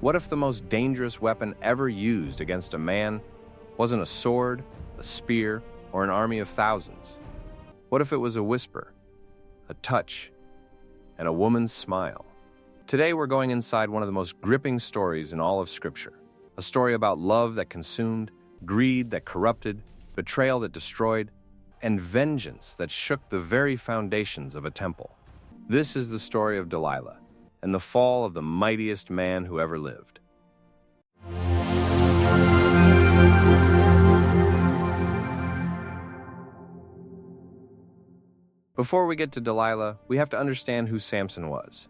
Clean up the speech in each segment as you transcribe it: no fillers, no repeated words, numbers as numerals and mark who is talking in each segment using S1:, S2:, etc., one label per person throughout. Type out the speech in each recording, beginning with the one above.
S1: What if the most dangerous weapon ever used against a man wasn't a sword, a spear, or an army of thousands? What if it was a whisper, a touch, and a woman's smile? Today we're going inside one of the most gripping stories in all of Scripture. A story about love that consumed, greed that corrupted, betrayal that destroyed, and vengeance that shook the very foundations of a temple. This is the story of Delilah and the fall of the mightiest man who ever lived. Before we get to Delilah, we have to understand who Samson was,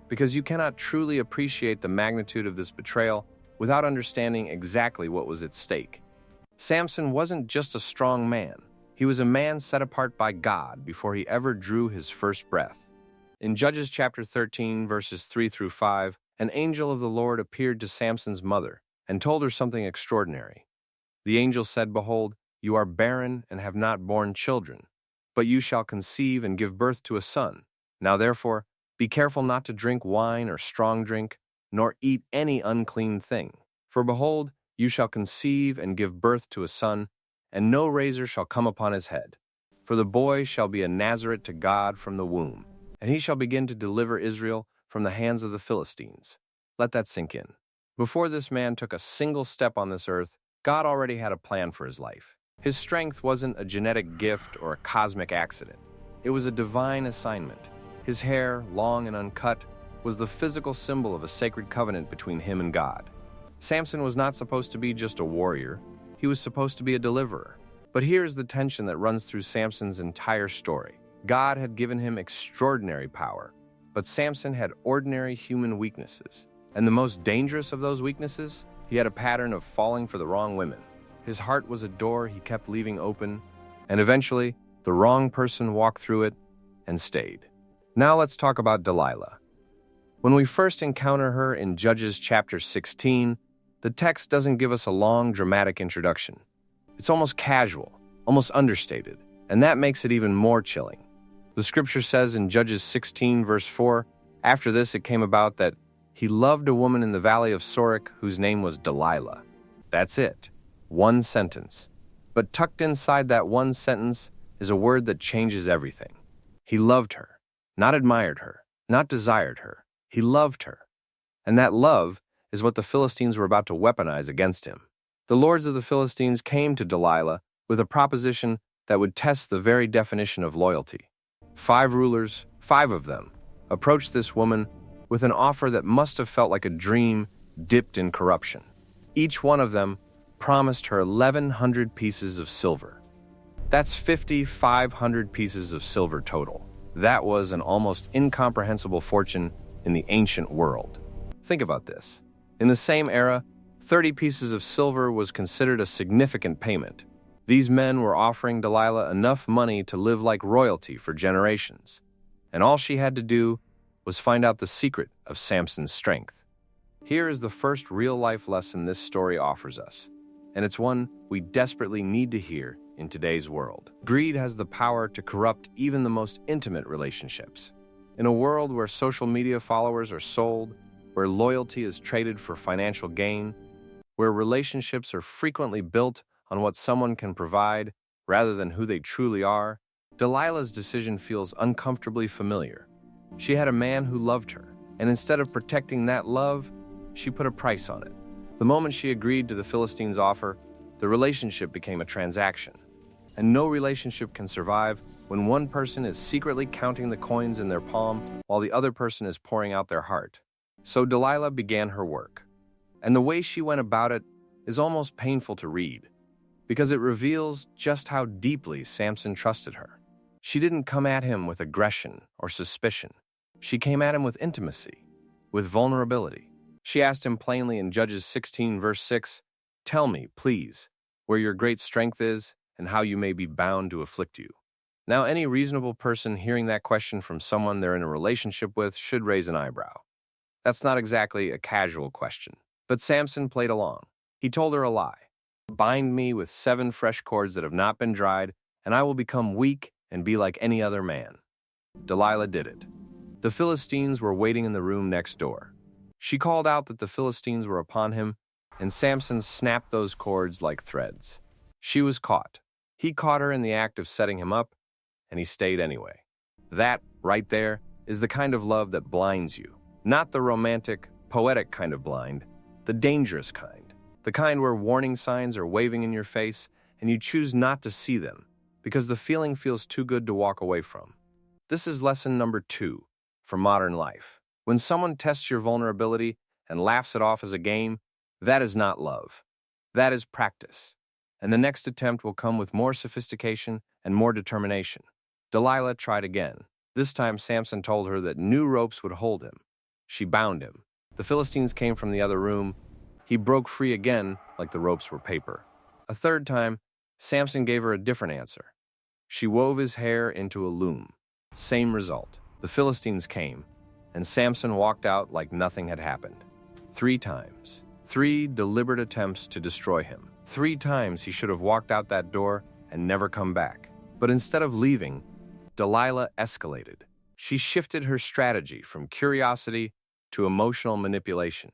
S1: because you cannot truly appreciate the magnitude of this betrayal without understanding exactly what was at stake. Samson wasn't just a strong man. He was a man set apart by God before he ever drew his first breath. In Judges chapter 13, verses 3 through 5, an angel of the Lord appeared to Samson's mother and told her something extraordinary. The angel said, "Behold, you are barren and have not borne children, but you shall conceive and give birth to a son. Now therefore, be careful not to drink wine or strong drink, nor eat any unclean thing. For behold, you shall conceive and give birth to a son, and no razor shall come upon his head. For the boy shall be a Nazarite to God from the womb, and he shall begin to deliver Israel from the hands of the Philistines." Let that sink in. Before this man took a single step on this earth, God already had a plan for his life. His strength wasn't a genetic gift or a cosmic accident. It was a divine assignment. His hair, long and uncut, was the physical symbol of a sacred covenant between him and God. Samson was not supposed to be just a warrior. He was supposed to be a deliverer. But here's the tension that runs through Samson's entire story. God had given him extraordinary power, but Samson had ordinary human weaknesses. And the most dangerous of those weaknesses, he had a pattern of falling for the wrong women. His heart was a door he kept leaving open, and eventually, the wrong person walked through it and stayed. Now let's talk about Delilah. When we first encounter her in Judges chapter 16, the text doesn't give us a long, dramatic introduction. It's almost casual, almost understated, and that makes it even more chilling. The scripture says in Judges 16, verse 4, "After this it came about that he loved a woman in the valley of Sorek whose name was Delilah." That's it. One sentence. But tucked inside that one sentence is a word that changes everything. He loved her, not admired her, not desired her. He loved her. And that love is what the Philistines were about to weaponize against him. The lords of the Philistines came to Delilah with a proposition that would test the very definition of loyalty. 5 rulers, 5 of them, approached this woman with an offer that must have felt like a dream dipped in corruption. Each one of them promised her 1,100 pieces of silver. That's 5,500 pieces of silver total. That was an almost incomprehensible fortune in the ancient world. Think about this. In the same era, 30 pieces of silver was considered a significant payment. These men were offering Delilah enough money to live like royalty for generations. And all she had to do was find out the secret of Samson's strength. Here is the first real-life lesson this story offers us, and it's one we desperately need to hear in today's world. Greed has the power to corrupt even the most intimate relationships. In a world where social media followers are sold, where loyalty is traded for financial gain, where relationships are frequently built on what someone can provide rather than who they truly are, Delilah's decision feels uncomfortably familiar. She had a man who loved her, and instead of protecting that love, she put a price on it. The moment she agreed to the Philistines' offer, the relationship became a transaction. And no relationship can survive when one person is secretly counting the coins in their palm while the other person is pouring out their heart. So Delilah began her work. And the way she went about it is almost painful to read, because it reveals just how deeply Samson trusted her. She didn't come at him with aggression or suspicion. She came at him with intimacy, with vulnerability. She asked him plainly in Judges 16, verse 6, "Tell me, please, where your great strength is and how you may be bound to afflict you." Now, any reasonable person hearing that question from someone they're in a relationship with should raise an eyebrow. That's not exactly a casual question. But Samson played along. He told her a lie. "Bind me with 7 fresh cords that have not been dried, and I will become weak and be like any other man." Delilah did it. The Philistines were waiting in the room next door. She called out that the Philistines were upon him, and Samson snapped those cords like threads. She was caught. He caught her in the act of setting him up, and he stayed anyway. That, right there, is the kind of love that blinds you. Not the romantic, poetic kind of blind, the dangerous kind. The kind where warning signs are waving in your face, and you choose not to see them, because the feeling feels too good to walk away from. This is lesson number 2 for modern life. When someone tests your vulnerability and laughs it off as a game, that is not love. That is practice. And the next attempt will come with more sophistication and more determination. Delilah tried again. This time Samson told her that new ropes would hold him. She bound him. The Philistines came from the other room. He broke free again like the ropes were paper. A third time, Samson gave her a different answer. She wove his hair into a loom. Same result. The Philistines came, and Samson walked out like nothing had happened. 3 times. 3 deliberate attempts to destroy him. 3 times he should have walked out that door and never come back. But instead of leaving, Delilah escalated. She shifted her strategy from curiosity to emotional manipulation.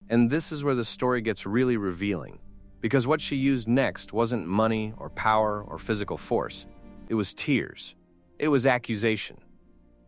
S1: And this is where the story gets really revealing, because what she used next wasn't money or power or physical force. It was tears. It was accusation.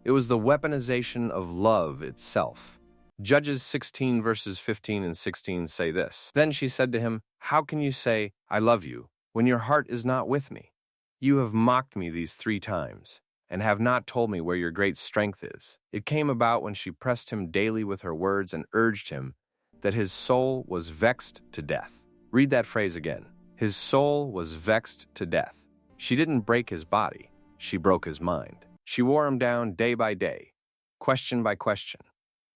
S1: It was the weaponization of love itself. Judges 16 verses 15 and 16 say this. Then she said to him, "How can you say, 'I love you,' when your heart is not with me? You have mocked me these 3 times, and have not told me where your great strength is." It came about when she pressed him daily with her words and urged him that his soul was vexed to death. Read that phrase again. His soul was vexed to death. She didn't break his body. She broke his mind. She wore him down day by day, question by question,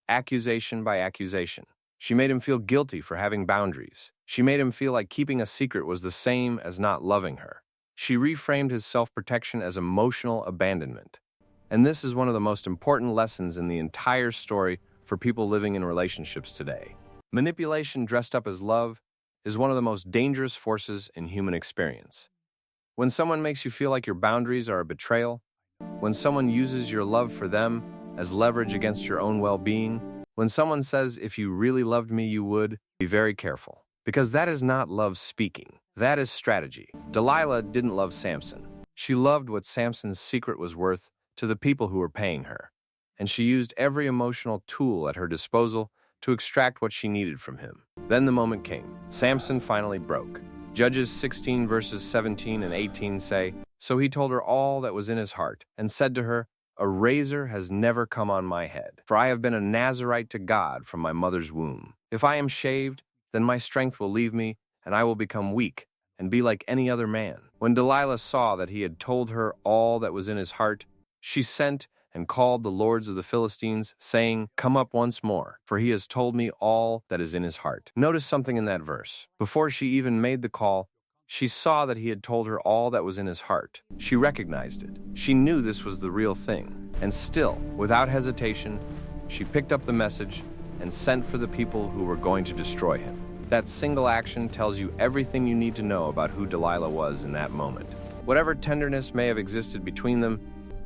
S1: accusation by accusation. She made him feel guilty for having boundaries. She made him feel like keeping a secret was the same as not loving her. She reframed his self-protection as emotional abandonment. And this is one of the most important lessons in the entire story for people living in relationships today. Manipulation dressed up as love is one of the most dangerous forces in human experience. When someone makes you feel like your boundaries are a betrayal, when someone uses your love for them as leverage against your own well-being, when someone says, "If you really loved me, you would," be very careful. Because that is not love speaking. That is strategy. Delilah didn't love Samson. She loved what Samson's secret was worth to the people who were paying her. And she used every emotional tool at her disposal to extract what she needed from him. Then the moment came. Samson finally broke. Judges 16 verses 17 and 18 say, "So he told her all that was in his heart, and said to her, 'A razor has never come on my head, for I have been a Nazirite to God from my mother's womb. If I am shaved, then my strength will leave me, and I will become weak and be like any other man.' When Delilah saw that he had told her all that was in his heart, she sent and called the lords of the Philistines, saying, 'Come up once more, for he has told me all that is in his heart.'" Notice something in that verse. Before she even made the call, she saw that he had told her all that was in his heart. She recognized it. She knew this was the real thing. And still, without hesitation, she picked up the message and sent for the people who were going to destroy him. That single action tells you everything you need to know about who Delilah was in that moment. Whatever tenderness may have existed between them,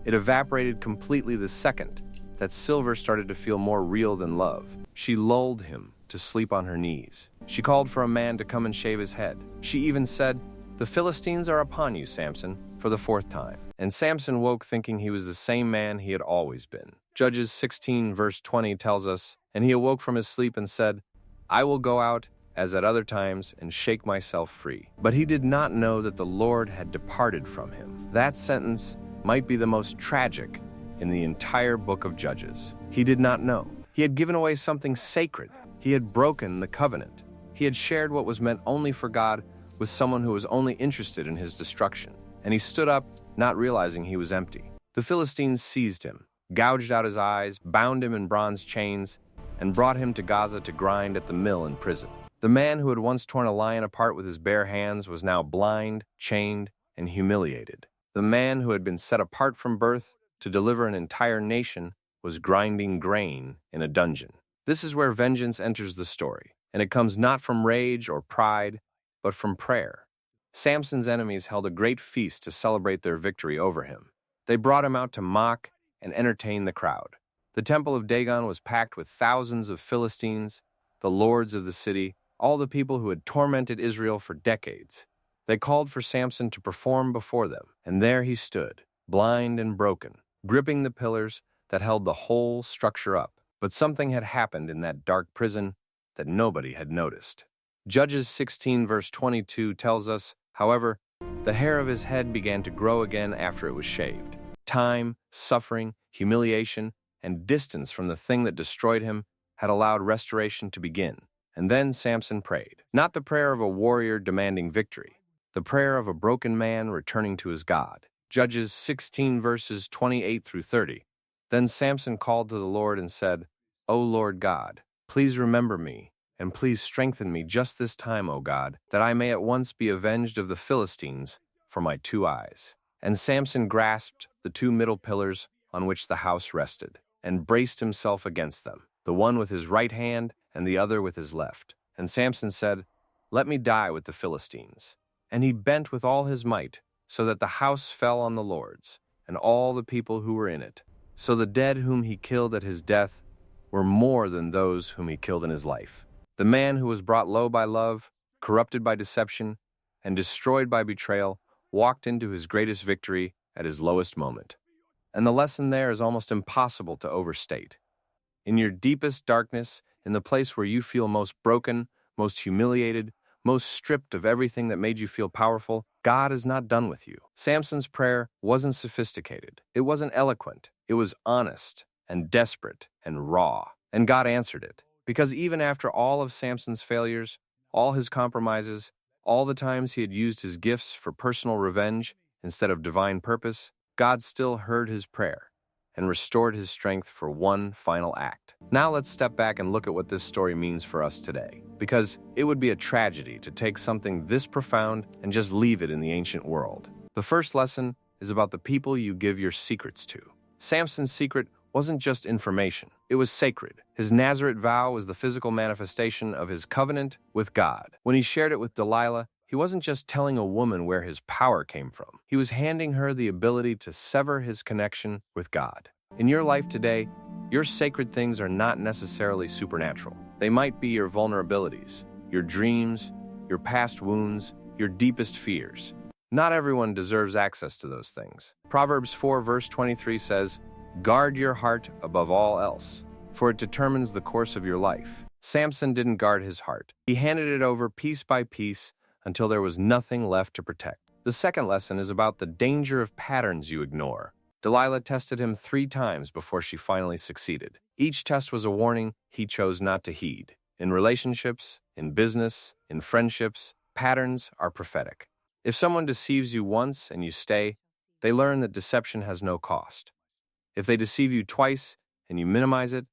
S1: it evaporated completely the second that silver started to feel more real than love. She lulled him to sleep on her knees. She called for a man to come and shave his head. She even said, "The Philistines are upon you, Samson," for the 4th time. And Samson woke thinking he was the same man he had always been. Judges 16 verse 20 tells us, "And he awoke from his sleep and said, 'I will go out as at other times and shake myself free.' But he did not know that the Lord had departed from him." That sentence might be the most tragic in the entire book of Judges. He did not know. He had given away something sacred. He had broken the covenant. He had shared what was meant only for God with someone who was only interested in his destruction. And he stood up, not realizing he was empty. The Philistines seized him, gouged out his eyes, bound him in bronze chains, and brought him to Gaza to grind at the mill in prison. The man who had once torn a lion apart with his bare hands was now blind, chained, and humiliated. The man who had been set apart from birth to deliver an entire nation was grinding grain in a dungeon. This is where vengeance enters the story, and it comes not from rage or pride, but from prayer. Samson's enemies held a great feast to celebrate their victory over him. They brought him out to mock and entertain the crowd. The temple of Dagon was packed with thousands of Philistines, the lords of the city, all the people who had tormented Israel for decades. They called for Samson to perform before them, and there he stood, blind and broken, gripping the pillars that held the whole structure up. But something had happened in that dark prison that nobody had noticed. Judges 16 verse 22 tells us, however, the hair of his head began to grow again after it was shaved. Time, suffering, humiliation, and distance from the thing that destroyed him had allowed restoration to begin. And then Samson prayed. Not the prayer of a warrior demanding victory, the prayer of a broken man returning to his God. Judges 16 verses 28 through 30. Then Samson called to the Lord and said, O Lord God, please remember me, and please strengthen me just this time, O God, that I may at once be avenged of the Philistines for my 2 eyes. And Samson grasped the 2 middle pillars on which the house rested, and braced himself against them, the one with his right hand and the other with his left. And Samson said, Let me die with the Philistines. And he bent with all his might, so that the house fell on the lords, and all the people who were in it. So the dead whom he killed at his death were more than those whom he killed in his life. The man who was brought low by love, corrupted by deception, and destroyed by betrayal, walked into his greatest victory at his lowest moment. And the lesson there is almost impossible to overstate. In your deepest darkness, in the place where you feel most broken, most humiliated, most stripped of everything that made you feel powerful, God is not done with you. Samson's prayer wasn't sophisticated. It wasn't eloquent. It was honest and desperate and raw. And God answered it. Because even after all of Samson's failures, all his compromises, all the times he had used his gifts for personal revenge instead of divine purpose, God still heard his prayer and restored his strength for one final act. Now let's step back and look at what this story means for us today, because it would be a tragedy to take something this profound and just leave it in the ancient world. The first lesson is about the people you give your secrets to. Samson's secret wasn't just information, it was sacred. His Nazarite vow was the physical manifestation of his covenant with God. When he shared it with Delilah, he wasn't just telling a woman where his power came from. He was handing her the ability to sever his connection with God. In your life today, your sacred things are not necessarily supernatural. They might be your vulnerabilities, your dreams, your past wounds, your deepest fears. Not everyone deserves access to those things. Proverbs 4 verse 23 says, Guard your heart above all else, for it determines the course of your life. Samson didn't guard his heart. He handed it over piece by piece until there was nothing left to protect. The second lesson is about the danger of patterns you ignore. Delilah tested him 3 times before she finally succeeded. Each test was a warning he chose not to heed. In relationships, in business, in friendships, patterns are prophetic. If someone deceives you once and you stay, they learn that deception has no cost. If they deceive you twice and you minimize it,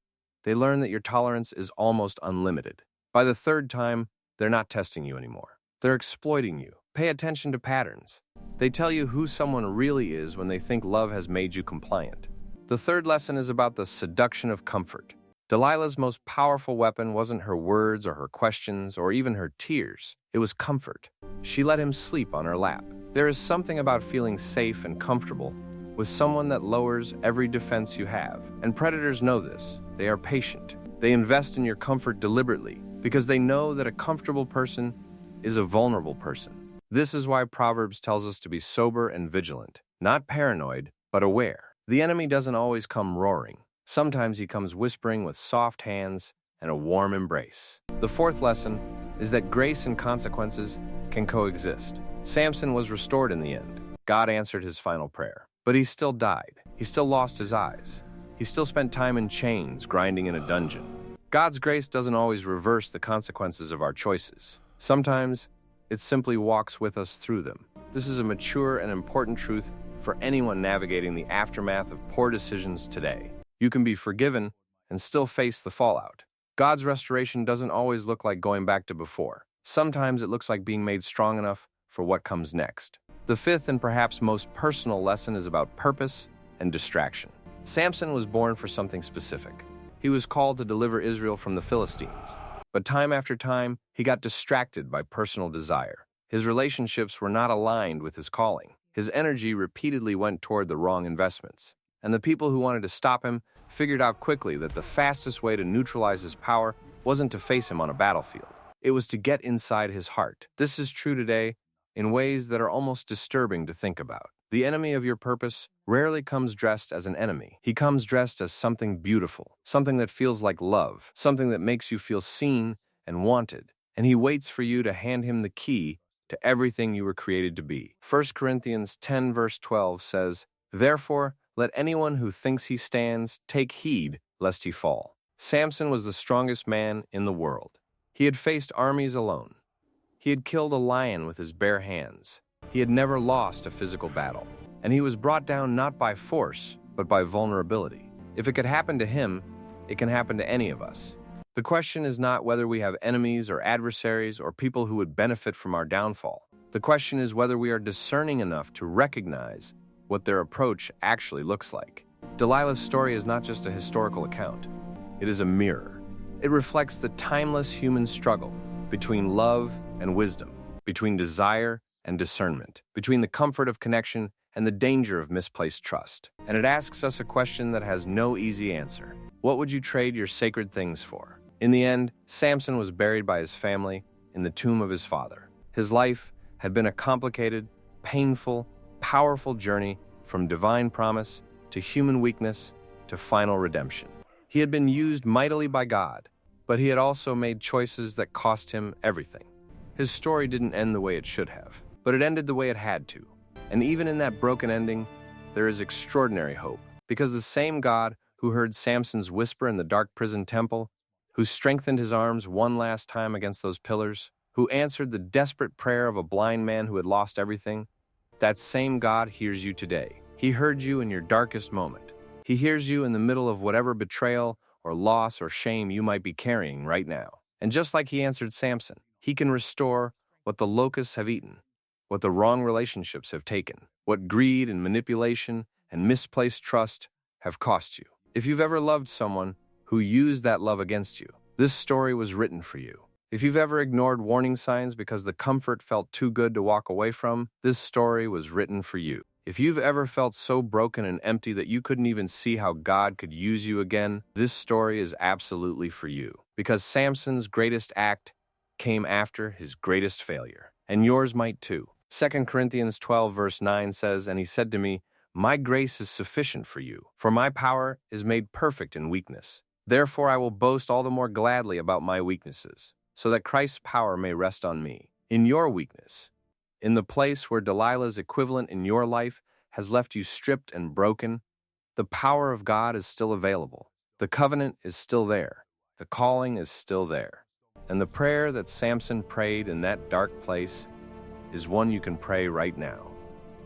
S1: they learn that your tolerance is almost unlimited. By the 3rd time, they're not testing you anymore. They're exploiting you. Pay attention to patterns. They tell you who someone really is when they think love has made you compliant. The third lesson is about the seduction of comfort. Delilah's most powerful weapon wasn't her words or her questions or even her tears. It was comfort. She let him sleep on her lap. There is something about feeling safe and comfortable with someone that lowers every defense you have. And predators know this. They are patient. They invest in your comfort deliberately because they know that a comfortable person is a vulnerable person. This is why Proverbs tells us to be sober and vigilant, not paranoid, but aware. The enemy doesn't always come roaring. Sometimes he comes whispering with soft hands and a warm embrace. The fourth lesson is that grace and consequences can coexist. Samson was restored in the end. God answered his final prayer. But he still died. He still lost his eyes. He still spent time in chains, grinding in a dungeon. God's grace doesn't always reverse the consequences of our choices. Sometimes, it simply walks with us through them. This is a mature and important truth for anyone navigating the aftermath of poor decisions today. You can be forgiven and still face the fallout. God's restoration doesn't always look like going back to before. Sometimes it looks like being made strong enough for what comes next. The fifth and perhaps most personal lesson is about purpose and distraction. Samson was born for something specific. He was called to deliver Israel from the Philistines. But time after time, he got distracted by personal desire. His relationships were not aligned with his calling. His energy repeatedly went toward the wrong investments. And the people who wanted to stop him figured out quickly that the fastest way to neutralize his power wasn't to face him on a battlefield. It was to get inside his heart. This is true today in ways that are almost disturbing to think about. The enemy of your purpose rarely comes dressed as an enemy. He comes dressed as something beautiful, something that feels like love, something that makes you feel seen and wanted. And he waits for you to hand him the key to everything you were created to be. 1 Corinthians 10 verse 12 says, "Therefore, let anyone who thinks he stands take heed lest he fall." Samson was the strongest man in the world. He had faced armies alone. He had killed a lion with his bare hands. He had never lost a physical battle. And he was brought down not by force, but by vulnerability. If it could happen to him, it can happen to any of us. The question is not whether we have enemies or adversaries or people who would benefit from our downfall. The question is whether we are discerning enough to recognize what their approach actually looks like. Delilah's story is not just a historical account. It is a mirror. It reflects the timeless human struggle between love and wisdom, between desire and discernment, between the comfort of connection and the danger of misplaced trust. And it asks us a question that has no easy answer. What would you trade your sacred things for? In the end, Samson was buried by his family in the tomb of his father. His life had been a complicated, painful, powerful journey from divine promise to human weakness to final redemption. He had been used mightily by God, but he had also made choices that cost him everything. His story didn't end the way it should have, but it ended the way it had to. And even in that broken ending, there is extraordinary hope, because the same God who heard Samson's whisper in the dark prison temple, who strengthened his arms one last time against those pillars, who answered the desperate prayer of a blind man who had lost everything, that same God hears you today. He heard you in your darkest moment. He hears you in the middle of whatever betrayal or loss or shame you might be carrying right now. And just like he answered Samson, he can restore what the locusts have eaten, what the wrong relationships have taken, what greed and manipulation and misplaced trust have cost you. If you've ever loved someone who used that love against you, this story was written for you. If you've ever ignored warning signs because the comfort felt too good to walk away from, this story was written for you. If you've ever felt so broken and empty that you couldn't even see how God could use you again, this story is absolutely for you. Because Samson's greatest act came after his greatest failure. And yours might too. 2 Corinthians 12 verse 9 says, "And he said to me, My grace is sufficient for you, for my power is made perfect in weakness. Therefore I will boast all the more gladly about my weaknesses, so that Christ's power may rest on me. In your weakness, in the place where Delilah's equivalent in your life has left you stripped and broken, the power of God is still available. The covenant is still there. The calling is still there. And the prayer that Samson prayed in that dark place is one you can pray right now.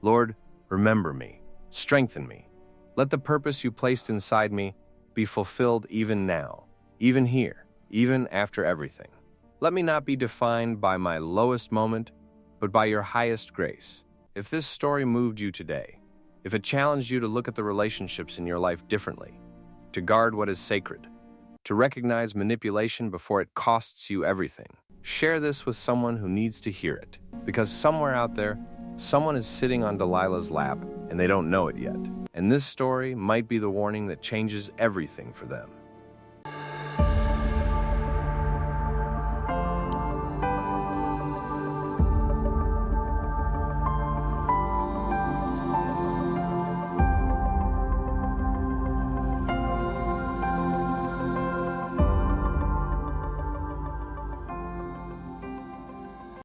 S1: Lord, remember me. Strengthen me. Let the purpose you placed inside me be fulfilled even now, even here, even after everything. Let me not be defined by my lowest moment, but by your highest grace. If this story moved you today, if it challenged you to look at the relationships in your life differently, to guard what is sacred, to recognize manipulation before it costs you everything, share this with someone who needs to hear it. Because somewhere out there, someone is sitting on Delilah's lap and they don't know it yet. And this story might be the warning that changes everything for them.